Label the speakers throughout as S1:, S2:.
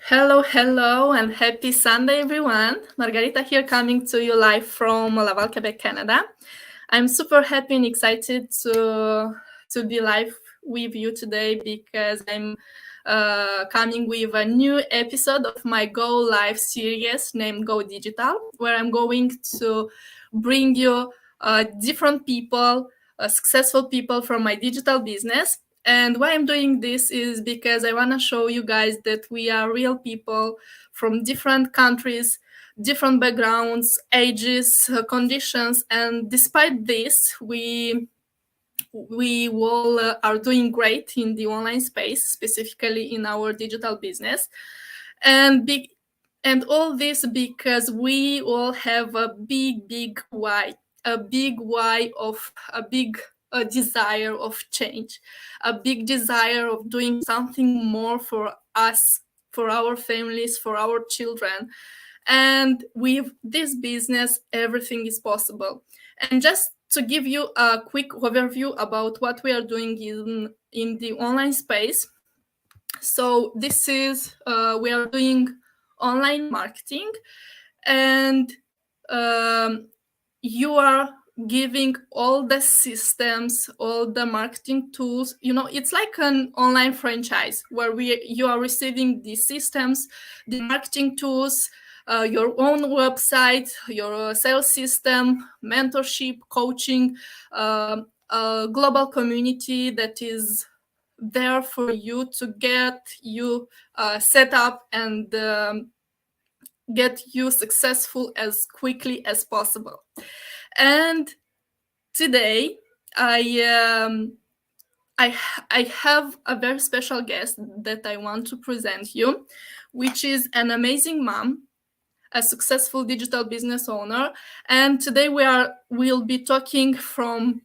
S1: Hello, and happy Sunday, everyone. Margarita here, coming to you live from Laval, Quebec, Canada. I'm super happy and excited to be live with you today because I'm coming with a new episode of my Go Live series named Go Digital, where I'm going to bring you different people, successful people from my digital business. And why I'm doing this is because I want to show you guys that we are real people from different countries, different backgrounds, ages, conditions, and despite this, we all are doing great in the online space, specifically in our digital business, and big. And all this because we all have a big why, a big desire of change, a big desire of doing something more for us, for our families, for our children. And with this business, everything is possible. And just to give you a quick overview about what we are doing in the online space. So this is we are doing online marketing, and you are giving all the systems, all the marketing tools. It's like an online franchise where you are receiving the systems, the marketing tools, your own website, your sales system, mentorship, coaching, a global community that is there for you to get you set up and get you successful as quickly as possible. And today I have a very special guest that I want to present you, which is an amazing mom, a successful digital business owner. And today we'll be talking from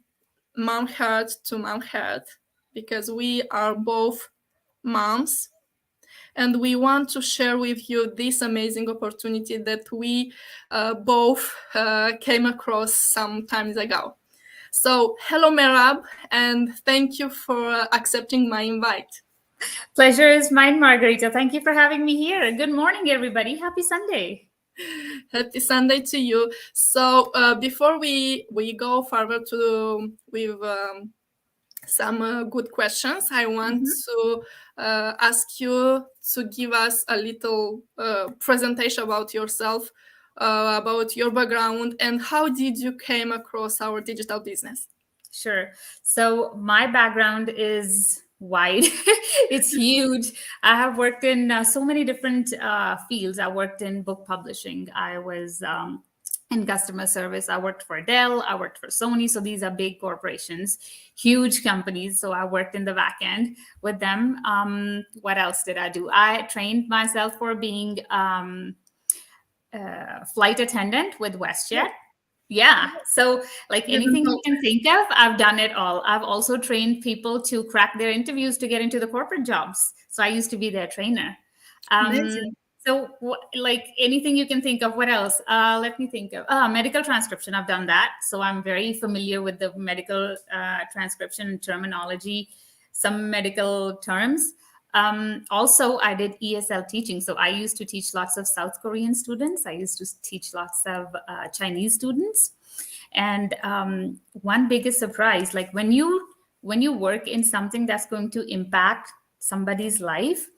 S1: mom heart to mom heart, because we are both moms, and we want to share with you this amazing opportunity that we both came across some times ago. So, hello, Merab, and thank you for accepting my invite.
S2: Pleasure is mine, Margarita. Thank you for having me here. Good morning, everybody. Happy Sunday.
S1: Happy Sunday to you. So, before we go further with some good questions, I want to ask you to give us a little presentation about yourself, about your background, and how did you came across our digital business?
S2: Sure. So my background is wide. It's huge. I have worked in so many different fields. I worked in book publishing. I was in customer service. I worked for Dell. I worked for Sony. So these are big corporations, huge companies. So I worked in the back end with them. What else did I do? I trained myself for being flight attendant with WestJet. Yeah. So, like anything you can think of, I've done it all. I've also trained people to crack their interviews to get into the corporate jobs. So, I used to be their trainer. So, like anything you can think of, what else? Let me think of medical transcription. I've done that. So, I'm very familiar with the medical transcription terminology, some medical terms. Also, I did ESL teaching. So I used to teach lots of South Korean students. I used to teach lots of Chinese students. And one biggest surprise, like when you work in something that's going to impact somebody's life,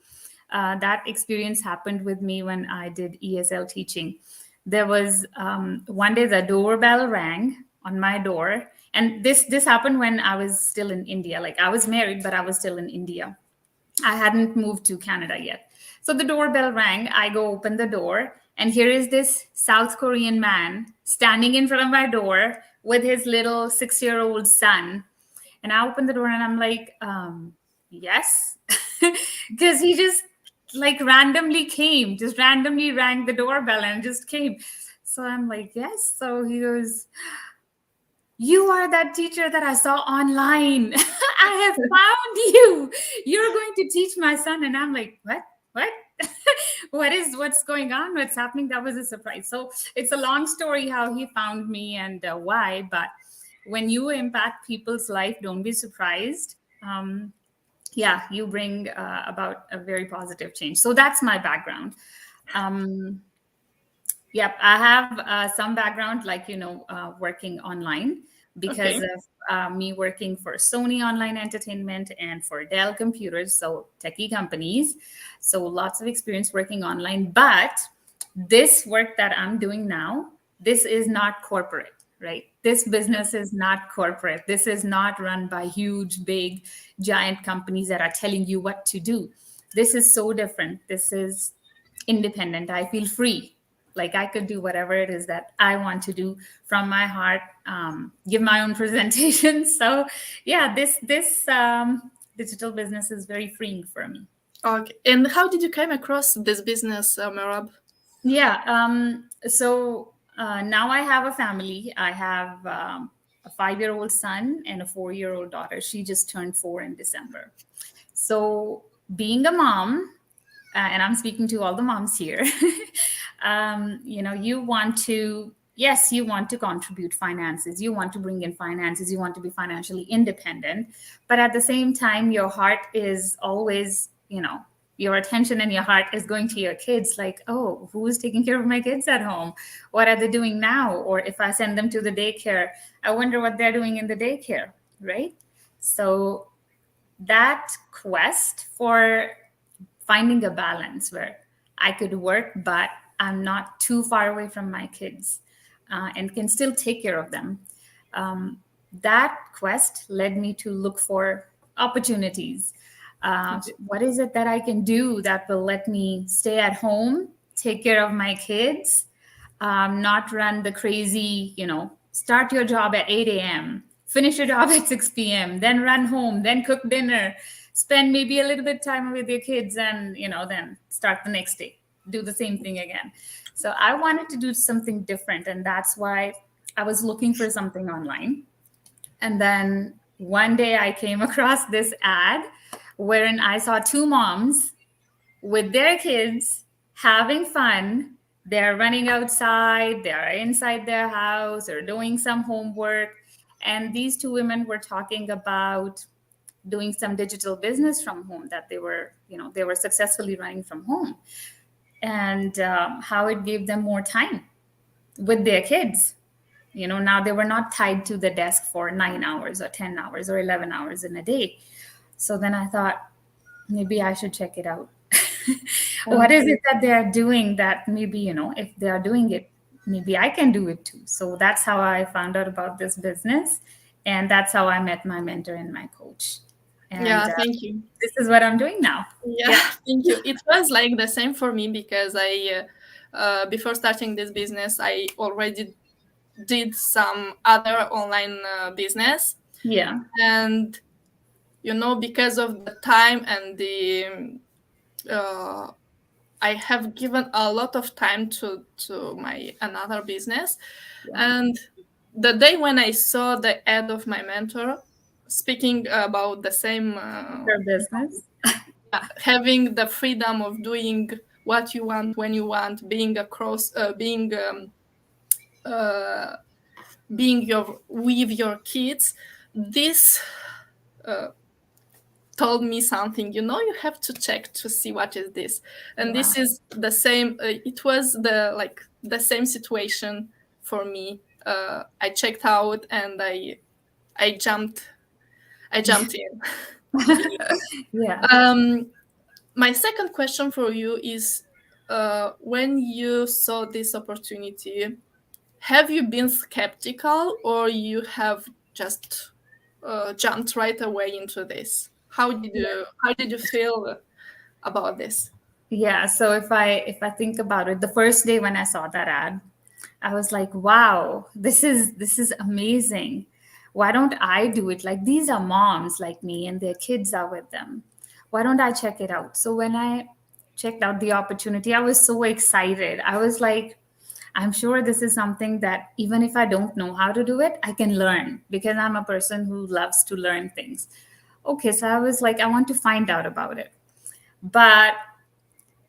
S2: that experience happened with me when I did ESL teaching. There was one day the doorbell rang on my door. And this happened when I was still in India. Like I was married, but I was still in India. I hadn't moved to Canada yet. So the doorbell rang. I go open the door, and here is this South Korean man standing in front of my door with his little 6-year-old son. And I open the door and I'm like, yes. Because he just like randomly came, just randomly rang the doorbell and just came. So I'm like, yes. So he goes, you are that teacher that I saw online. I have found you. You're going to teach my son. And I'm like, what? What's going on? What's happening? That was a surprise. So it's a long story how he found me and why. But when you impact people's life, don't be surprised. yeah, you bring about a very positive change. So that's my background. um, Yep, I have some background, like, working online because
S1: Okay.
S2: of me working for Sony Online Entertainment and for Dell Computers, so techie companies. So lots of experience working online. But this work that I'm doing now, this is not corporate, right? This business is not corporate. This is not run by huge, big, giant companies that are telling you what to do. This is so different. This is independent. I feel free. Like I could do whatever it is that I want to do from my heart, give my own presentation. So yeah, this digital business is very freeing for me.
S1: Okay. And how did you come across this business, Merab?
S2: Yeah. So now I have a family. I have a 5-year-old son and a 4-year-old daughter. She just turned 4 in December. So being a mom, and I'm speaking to all the moms here, you want to, yes, you want to contribute finances, you want to bring in finances, you want to be financially independent, but at the same time, your heart is always, your attention and your heart is going to your kids, like, oh, who's taking care of my kids at home? What are they doing now? Or if I send them to the daycare, I wonder what they're doing in the daycare, right? So that quest for finding a balance where I could work, but I'm not too far away from my kids, and can still take care of them. That quest led me to look for opportunities. What is it that I can do that will let me stay at home, take care of my kids, not run the crazy, start your job at 8 a.m., finish your job at 6 p.m., then run home, then cook dinner, spend maybe a little bit time with your kids, and then start the next day, do the same thing again. So I wanted to do something different, and that's why I was looking for something online. And then one day I came across this ad wherein I saw two moms with their kids having fun. They're running outside, they're inside their house, or doing some homework. And these two women were talking about doing some digital business from home that they were successfully running from home, and how it gave them more time with their kids. Now they were not tied to the desk for 9 hours or 10 hours or 11 hours in a day. So then I thought, maybe I should check it out. What is it that they are doing that maybe, if they are doing it, maybe I can do it too. So that's how I found out about this business. And that's how I met my mentor and my coach. And
S1: Yeah, thank you.
S2: this is what I'm doing now.
S1: Yeah, thank you. It was like the same for me because before starting this business, I already did some other online business.
S2: Yeah.
S1: And, because of the time and I have given a lot of time to my another business.
S2: Yeah.
S1: And the day when I saw the ad of my mentor speaking about the same
S2: Your business.
S1: having the freedom of doing what you want when you want, being your with your kids, this told me something. You have to check to see what is this, and
S2: Yeah.
S1: this is the same. It was the same situation for me. I checked out and I jumped in.
S2: Yeah.
S1: My second question for you is, when you saw this opportunity, have you been skeptical or you have just jumped right away into this? How did you feel about this?
S2: Yeah. So if I think about it, the first day when I saw that ad, I was like, wow, this is amazing. Why don't I do it? Like, these are moms like me and their kids are with them. Why don't I check it out? So when I checked out the opportunity, I was so excited. I was like, I'm sure this is something that even if I don't know how to do it, I can learn, because I'm a person who loves to learn things. Okay, so I was like, I want to find out about it. But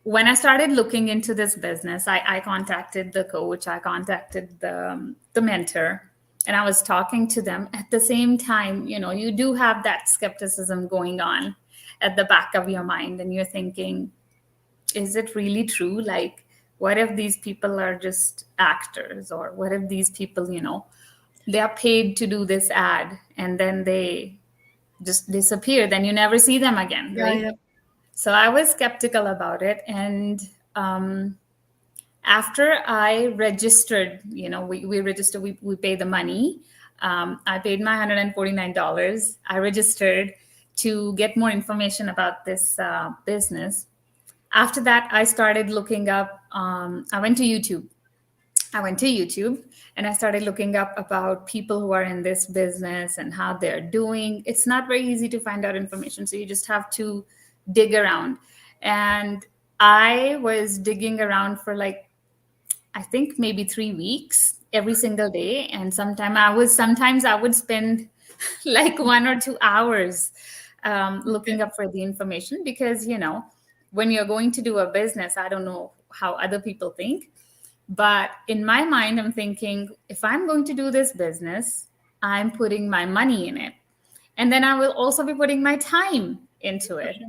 S2: when I started looking into this business, I contacted the coach, I contacted the mentor, and I was talking to them. At the same time, you do have that skepticism going on. at the back of your mind, and you're thinking, is it really true? Like, what if these people are just actors? Or what if these people, they are paid to do this ad and then they just disappear? Then you never see them again,
S1: Yeah,
S2: right?
S1: yeah.
S2: So I was skeptical about it. And after I registered, we register, we pay the money. I paid my $149. I registered to get more information about this business. After that, I started looking up, I went to YouTube. And I started looking up about people who are in this business and how they're doing. It's not very easy to find out information, so you just have to dig around. And I was digging around for like, I think maybe 3 weeks every single day. And sometimes I would spend like 1 or 2 hours looking up for the information, because, when you're going to do a business, I don't know how other people think, but in my mind, I'm thinking, if I'm going to do this business, I'm putting my money in it. And then I will also be putting my time into it.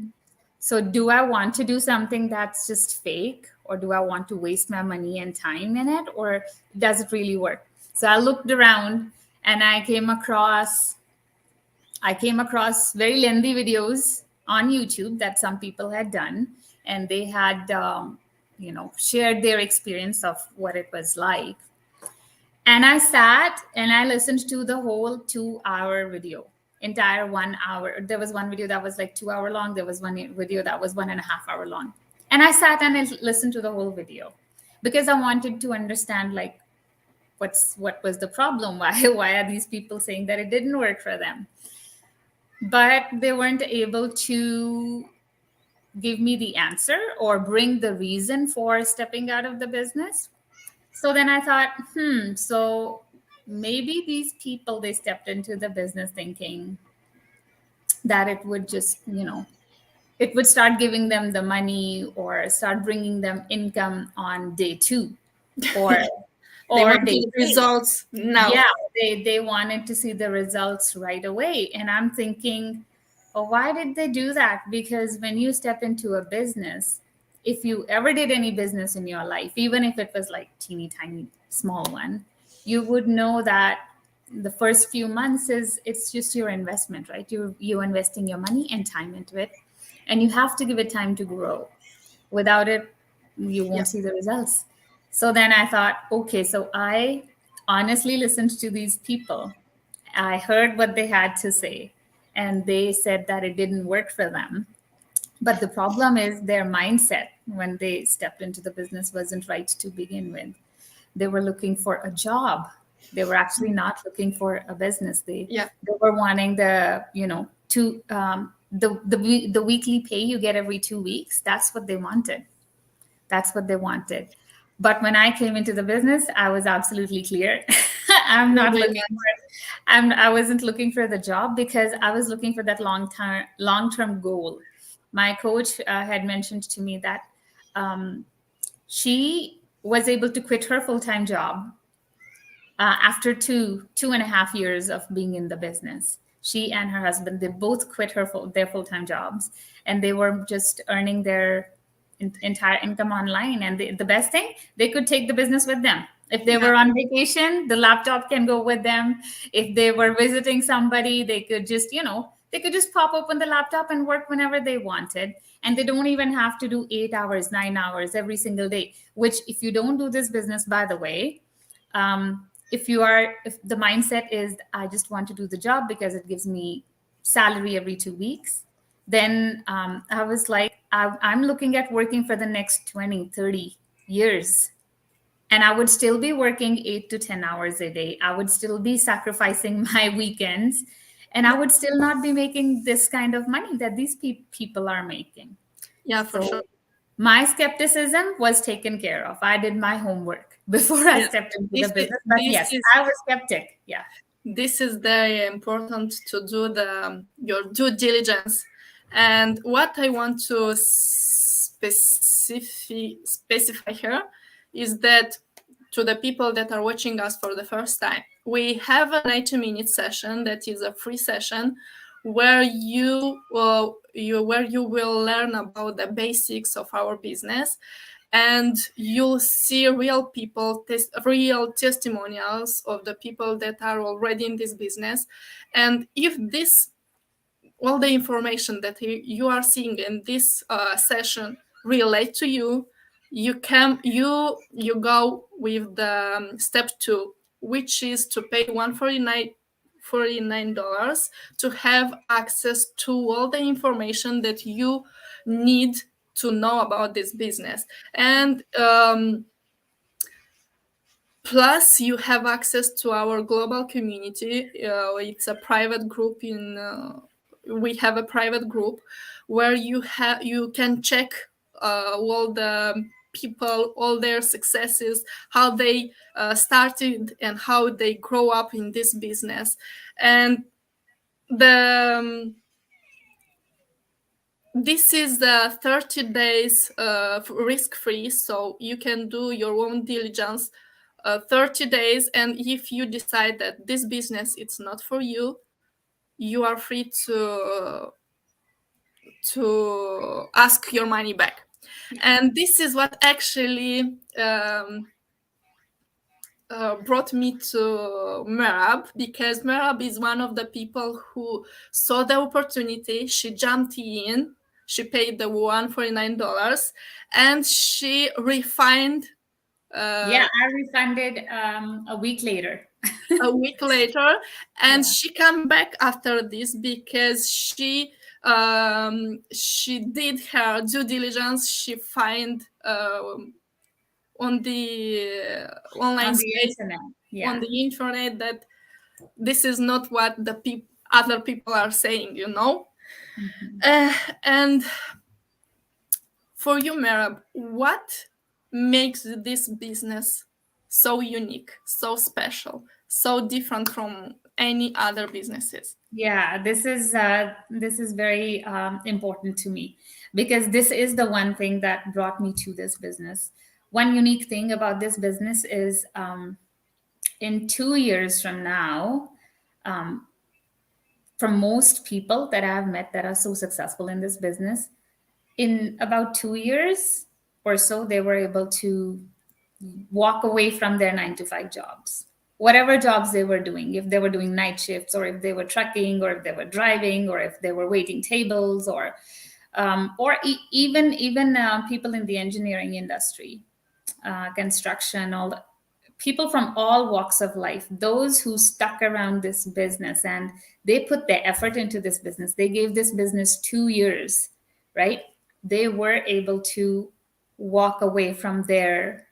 S2: So do I want to do something that's just fake, or do I want to waste my money and time in it, or does it really work? So I looked around and I came across very lengthy videos on YouTube that some people had done, and they had shared their experience of what it was like. And I sat and I listened to the whole 2 hour video, entire 1 hour. There was one video that was like 2 hour long. There was one video that was 1.5 hour long. And I sat and I listened to the whole video because I wanted to understand, like, what was the problem? Why are these people saying that it didn't work for them? But they weren't able to give me the answer or bring the reason for stepping out of the business. So then I thought, so maybe these people, they stepped into the business thinking that it would just, it would start giving them the money or start bringing them income on day 2 or
S1: They
S2: or
S1: want
S2: day
S1: the
S2: 3.
S1: results now.
S2: Yeah, they wanted to see the results right away. And I'm thinking, well, why did they do that? Because when you step into a business, if you ever did any business in your life, even if it was like teeny tiny small one, you would know that the first few months it's just your investment, right? You're investing your money and time into it, and you have to give it time to grow. Without it, you won't see the results. So then I thought, okay, so I honestly listened to these people. I heard what they had to say, and they said that it didn't work for them. But the problem is their mindset when they stepped into the business wasn't right to begin with. They were looking for a job. They were actually not looking for a business. They were wanting the weekly pay you get every 2 weeks. That's what they wanted. But when I came into the business, I was absolutely clear. I wasn't looking for the job, because I was looking for that long-term goal. My coach had mentioned to me that she was able to quit her full-time job after 2.5 years of being in the business. She and her husband, they both quit their full-time jobs, and they were just earning their entire income online. And the best thing, they could take the business with them. If they were on vacation, the laptop can go with them. If they were visiting somebody, they could just pop open the laptop and work whenever they wanted. And they don't even have to do 8 hours, 9 hours every single day, which, if you don't do this business, by the way, if the mindset is, I just want to do the job because it gives me salary every 2 weeks, then I was like, I'm looking at working for the next 20, 30 years. And I would still be working 8 to 10 hours a day. I would still be sacrificing my weekends. And I would still not be making this kind of money that these people are making.
S1: Yeah, for sure.
S2: My skepticism was taken care of. I did my homework before I stepped into the business. But yes, I was skeptic. Yeah.
S1: This is very important to do your due diligence. And what I want to specify here is that, to the people that are watching us for the first time, we have a 90-minute session that is a free session where you will learn about the basics of our business, and you'll see real people, real testimonials of the people that are already in this business. And if this all the information that you are seeing in this session relate to you, you go with the step 2, which is to pay $149 to have access to all the information that you need to know about this business. And plus, you have access to our global community. It's a private group we have a private group where you can check all the people, all their successes, how they started and how they grow up in this business. And the this is the 30 days risk free, so you can do your own diligence 30 days. And if you decide that this business it's not for you, you are free to ask your money back. And this is what actually brought me to Merab, because Merab is one of the people who saw the opportunity. She jumped in, she paid the $149, and she refined.
S2: Yeah, I refunded a week later.
S1: A week later, and she came back after this because she did her due diligence. She find on the online
S2: On the
S1: space,
S2: internet.
S1: on
S2: Yeah.
S1: the internet, that this is not what the other people are saying, and for you, Merab, what makes this business so unique, so special, so different from any other businesses?
S2: Yeah, this is very important to me, because this is the one thing that brought me to this business. One unique thing about this business is, in 2 years from now, for most people that I've met that are so successful in this business, in about 2 years or so, they were able to walk away from their 9 to 5 jobs, whatever jobs they were doing. If they were doing night shifts, or if they were trucking, or if they were driving, or if they were waiting tables, or even people in the engineering industry, construction, all the people from all walks of life, those who stuck around this business and they put their effort into this business, they gave this business 2 years, right? They were able to walk away from their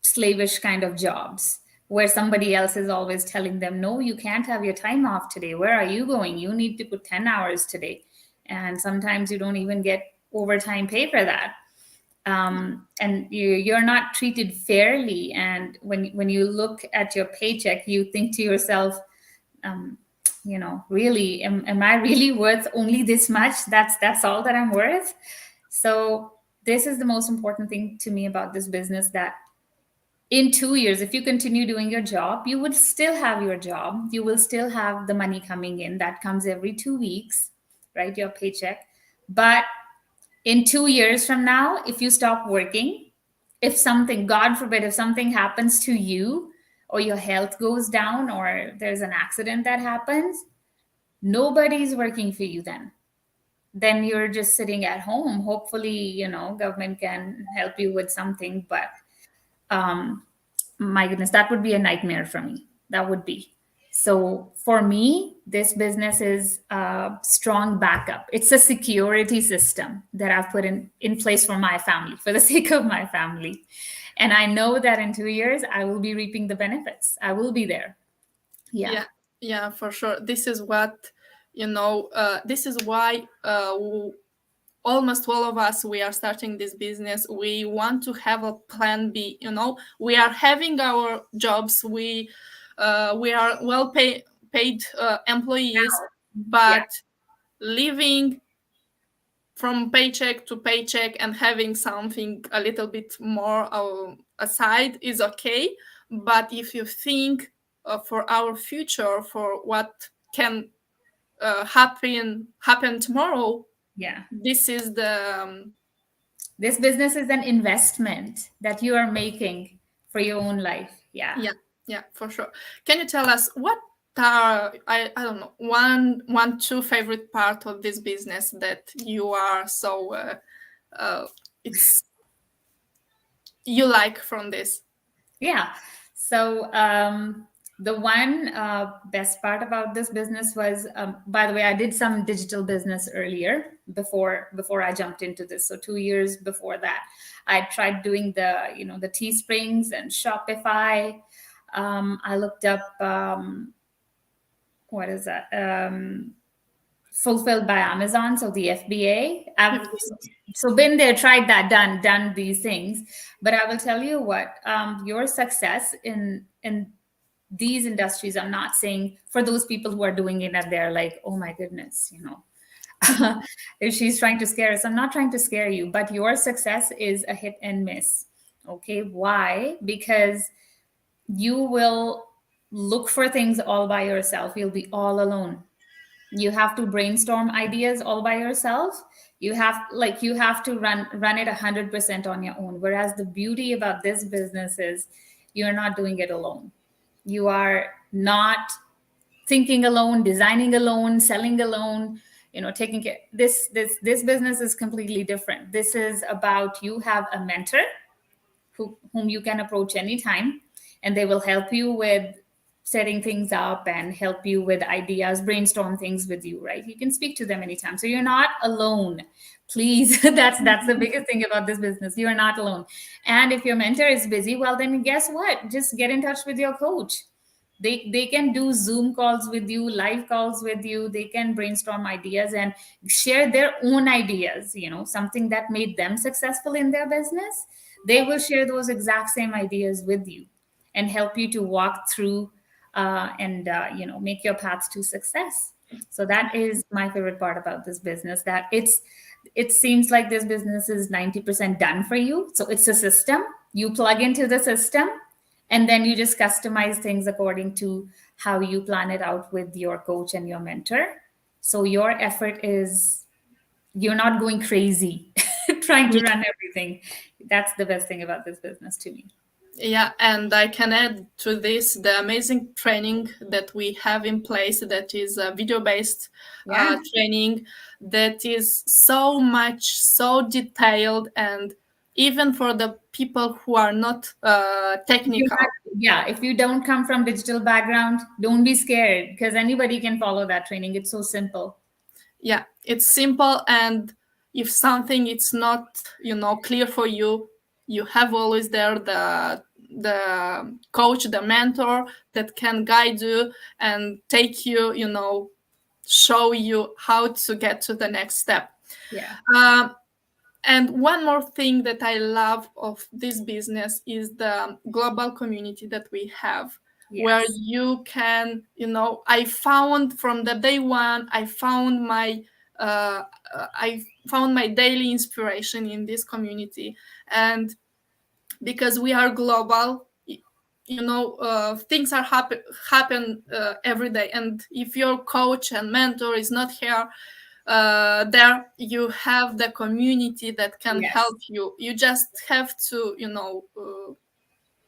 S2: slavish kind of jobs, where somebody else is always telling them, no, you can't have your time off today. Where are you going? You need to put 10 hours today. And sometimes you don't even get overtime pay for that. And you're not treated fairly. And when you look at your paycheck, you think to yourself, really, am I really worth only this much? That's all that I'm worth. So this is the most important thing to me about this business, that in 2 years, if you continue doing your job, you would still have your job. You will still have the money coming in that comes every 2 weeks, right? Your paycheck. But in 2 years from now, if you stop working, if something, God forbid, if something happens to you, or your health goes down, or there's an accident that happens, nobody's working for you then. Then you're just sitting at home. Hopefully, government can help you with something. But my goodness, that would be a nightmare for me. That would be. So for me, this business is a strong backup. It's a security system that I've put in place for my family, for the sake of my family. And I know that in 2 years, I will be reaping the benefits. I will be there.
S1: Yeah, for sure. This is what, this is why almost all of us, we are starting this business. We want to have a plan B. We are having our jobs. We are well paid employees, but living from paycheck to paycheck and having something a little bit more aside is okay. But if you think for our future, for what can happen tomorrow.
S2: Yeah.
S1: This is the
S2: This business is an investment that you are making for your own life. Yeah.
S1: yeah, yeah, for sure. Can you tell us what are, I don't know, two favorite part of this business that you are so it's you like from this?
S2: Yeah. So the one best part about this business was, by the way, I did some digital business earlier before I jumped into this. So 2 years before that, I tried doing the Teesprings and Shopify. I looked up what is that? Fulfilled by Amazon, so the FBA. I've so been there, tried that, done these things. But I will tell you what, your success in these industries, I'm not saying for those people who are doing it and they're like, oh my goodness, if she's trying to scare us, I'm not trying to scare you, but your success is a hit and miss. Okay, why? Because you will look for things all by yourself. You'll be all alone. You have to brainstorm ideas all by yourself. You have to run it 100% on your own. Whereas the beauty about this business is you're not doing it alone. You are not thinking alone, designing alone, selling alone, taking care. This business is completely different. This is about, you have a mentor whom you can approach anytime, and they will help you with setting things up and help you with ideas, brainstorm things with you, right? You can speak to them anytime, so you're not alone. Please, that's the biggest thing about this business. You are not alone. And if your mentor is busy, well, then guess what, just get in touch with your coach. They can do Zoom calls with you, live calls with you. They can brainstorm ideas and share their own ideas, something that made them successful in their business. They will share those exact same ideas with you and help you to walk through and make your path to success. So that is my favorite part about this business, that it seems like this business is 90% done for you. So it's a system. You plug into the system, and then you just customize things according to how you plan it out with your coach and your mentor. So your effort is, you're not going crazy trying to run everything. That's the best thing about this business to me.
S1: Yeah, and I can add to this the amazing training that we have in place, that is a video-based training that is so detailed, and even for the people who are not technical.
S2: If you don't come from digital background, don't be scared, because anybody can follow that training. It's so simple.
S1: Yeah, it's simple, and if something it's not clear for you, you have always there the coach, the mentor that can guide you and take you, show you how to get to the next step. And one more thing that I love of this business is the global community that we have. Yes. Where you can, I found from the day one, I found my daily inspiration in this community. And because we are global, things are happen every day. And if your coach and mentor is not here, there you have the community that can help you. You just have to,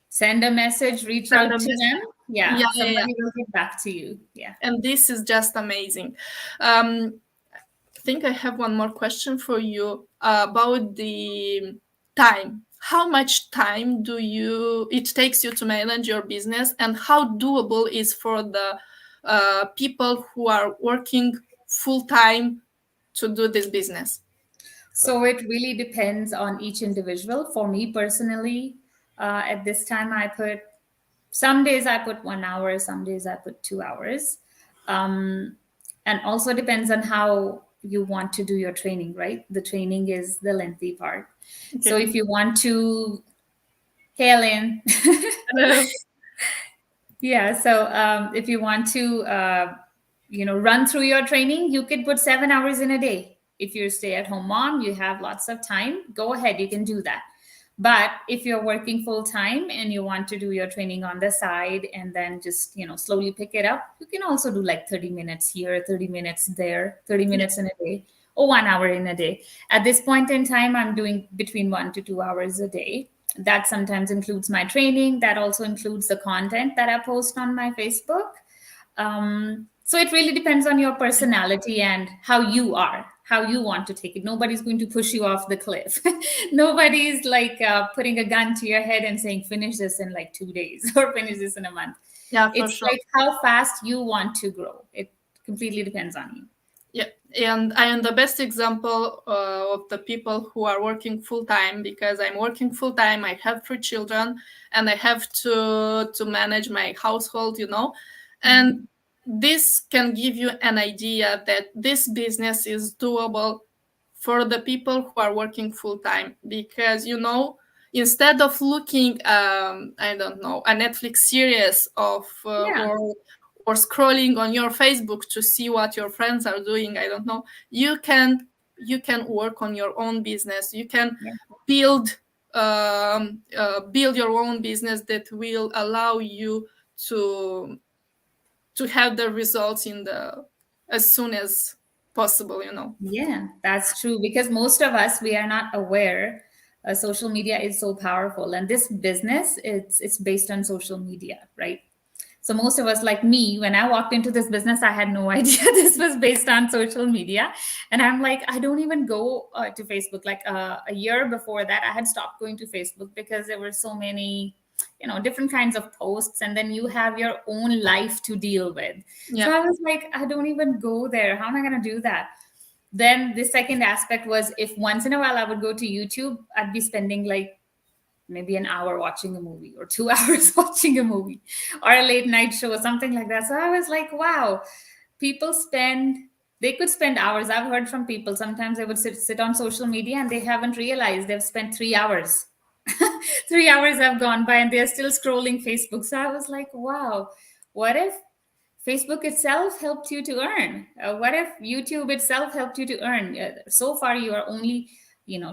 S2: send a message, reach out to them. Somebody will get back to you.
S1: And this is just amazing. I think I have one more question for you about the time. How much time it takes you to manage your business, and how doable is for the people who are working full time to do this business?
S2: So it really depends on each individual. For me personally, at this time, some days I put 1 hour, some days I put 2 hours. And also depends on how you want to do your training, right? The training is the lengthy part. Okay. So if you want to, hey, Ellen. Hello. So if you want to, run through your training, you could put 7 hours in a day. If you're a stay-at-home mom, you have lots of time, go ahead, you can do that. But if you're working full time and you want to do your training on the side and then just, slowly pick it up, you can also do like 30 minutes here, 30 minutes there, 30
S1: Yeah.
S2: minutes in a day, or 1 hour in a day. At this point in time, I'm doing between 1 to 2 hours a day. That sometimes includes my training. That also includes the content that I post on my Facebook. So it really depends on your personality and how you are, how you want to take it. Nobody's going to push you off the cliff. Nobody's like putting a gun to your head and saying, finish this in like 2 days or finish this in a month.
S1: Yeah, for
S2: It's
S1: sure.
S2: like how fast you want to grow. It completely depends on you.
S1: Yeah, and I am the best example of the people who are working full time, because I'm working full time. I have 3 children, and I have to manage my household, and this can give you an idea that this business is doable for the people who are working full time, because instead of looking I don't know, a Netflix series of
S2: Yeah.
S1: or scrolling on your Facebook to see what your friends are doing, I don't know, you can work on your own business. You can
S2: Yeah.
S1: build your own business that will allow you to have the results as soon as possible.
S2: Yeah, that's true. Because most of us, we are not aware. Social media is so powerful, and this business, it's based on social media, right? So most of us, like me, when I walked into this business, I had no idea this was based on social media, and I'm like, I don't even go to Facebook. Like a year before that, I had stopped going to Facebook because there were so many, different kinds of posts, and then you have your own life to deal with. So
S1: Yeah.
S2: I was like, I don't even go there. How am I going to do that? Then the second aspect was, if once in a while I would go to YouTube, I'd be spending like maybe an hour watching a movie or 2 hours watching a movie or a late night show or something like that. So I was like, wow, people they could spend hours. I've heard from people, sometimes they would sit on social media and they haven't realized they've spent 3 hours. 3 hours have gone by and they're still scrolling Facebook. So I was like, wow, what if Facebook itself helped you to earn? What if YouTube itself helped you to earn? So far, you are only,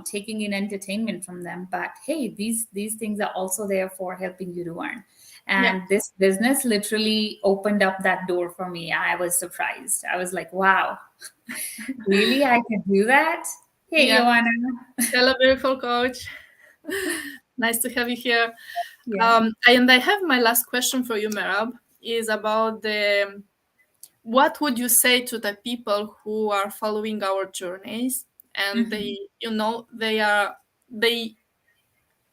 S2: taking in entertainment from them. But hey, these things are also there for helping you to earn.
S1: Yeah.
S2: And this business literally opened up that door for me. I was surprised. I was like, wow, really? I could do that? Hey,
S1: Yeah.
S2: Joanna.
S1: Hello, beautiful coach. Nice to have you here.
S2: Yeah.
S1: And I have my last question for you, Merab, is about what would you say to the people who are following our journeys, and they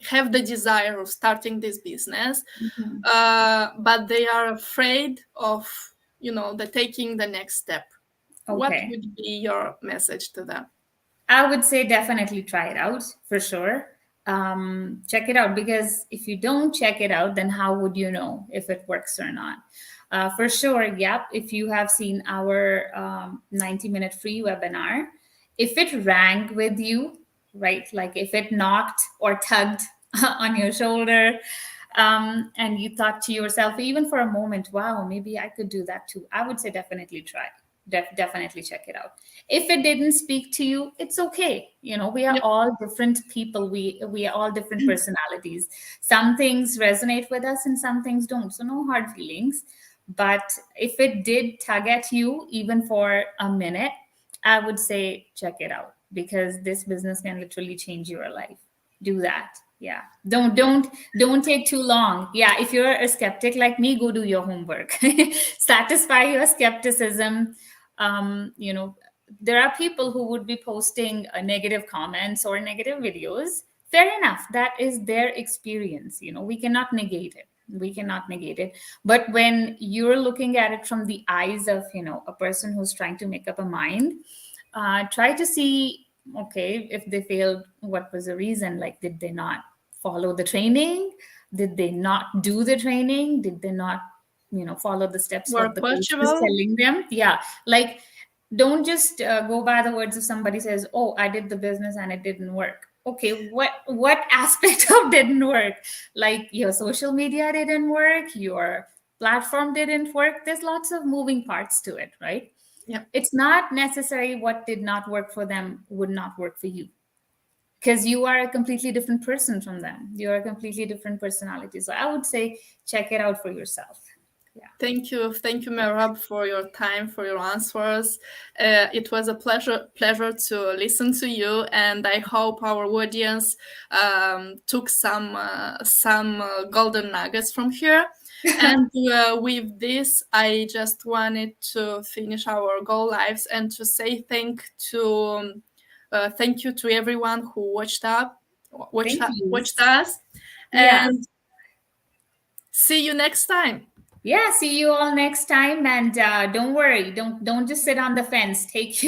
S1: have the desire of starting this business,
S2: Mhm.
S1: but they are afraid of, taking the next step. What
S2: Okay.
S1: would be your message to them?
S2: I would say definitely try it out for sure. Check it out, because if you don't check it out, then how would you know if it works or not? For sure, yep. If you have seen our 90-minute free webinar, if it rang with you, right? Like if it knocked or tugged on your shoulder, and you thought to yourself, even for a moment, wow, maybe I could do that too, I would say definitely try. Definitely check it out. If it didn't speak to you, it's okay. We are
S1: Yep.
S2: all different people. We are all different personalities. Some things resonate with us and some things don't, so no hard feelings. But if it did tug at you even for a minute, I would say check it out, because this business can literally change your life. Do that. Yeah, don't take too long. Yeah, if you're a skeptic like me, go do your homework. Satisfy your skepticism. There are people who would be posting negative comments or negative videos. Fair enough, that is their experience. We cannot negate it. But when you're looking at it from the eyes of a person who's trying to make up a mind, try to see, okay, if they failed, what was the reason? Like, did they not follow the training? Did they not do the training? Did they not follow the steps
S1: More
S2: what the coach is
S1: approachable.
S2: telling them? Yeah, like, don't just go by the words of somebody says, oh, I did the business and it didn't work. Okay, what aspect of didn't work? Like, your social media didn't work, your platform didn't work. There's lots of moving parts to it, right?
S1: Yeah.
S2: It's not necessary what did not work for them would not work for you. because you are a completely different person from them. You're a completely different personality. So I would say check it out for yourself. Yeah.
S1: Thank you, Merab, for your time, for your answers. It was a pleasure to listen to you, and I hope our audience took some golden nuggets from here. And with this, I just wanted to finish our Go Lives and to say thank you to everyone who watched us,
S2: Yeah.
S1: and see you next time.
S2: Yeah, see you all next time, and don't worry, don't just sit on the fence. Takes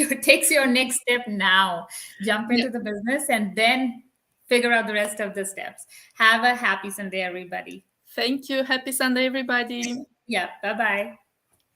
S2: your next step now. Jump into the business and then figure out the rest of the steps. Have a happy Sunday, everybody.
S1: Thank you. Happy Sunday, everybody.
S2: Yeah, bye bye.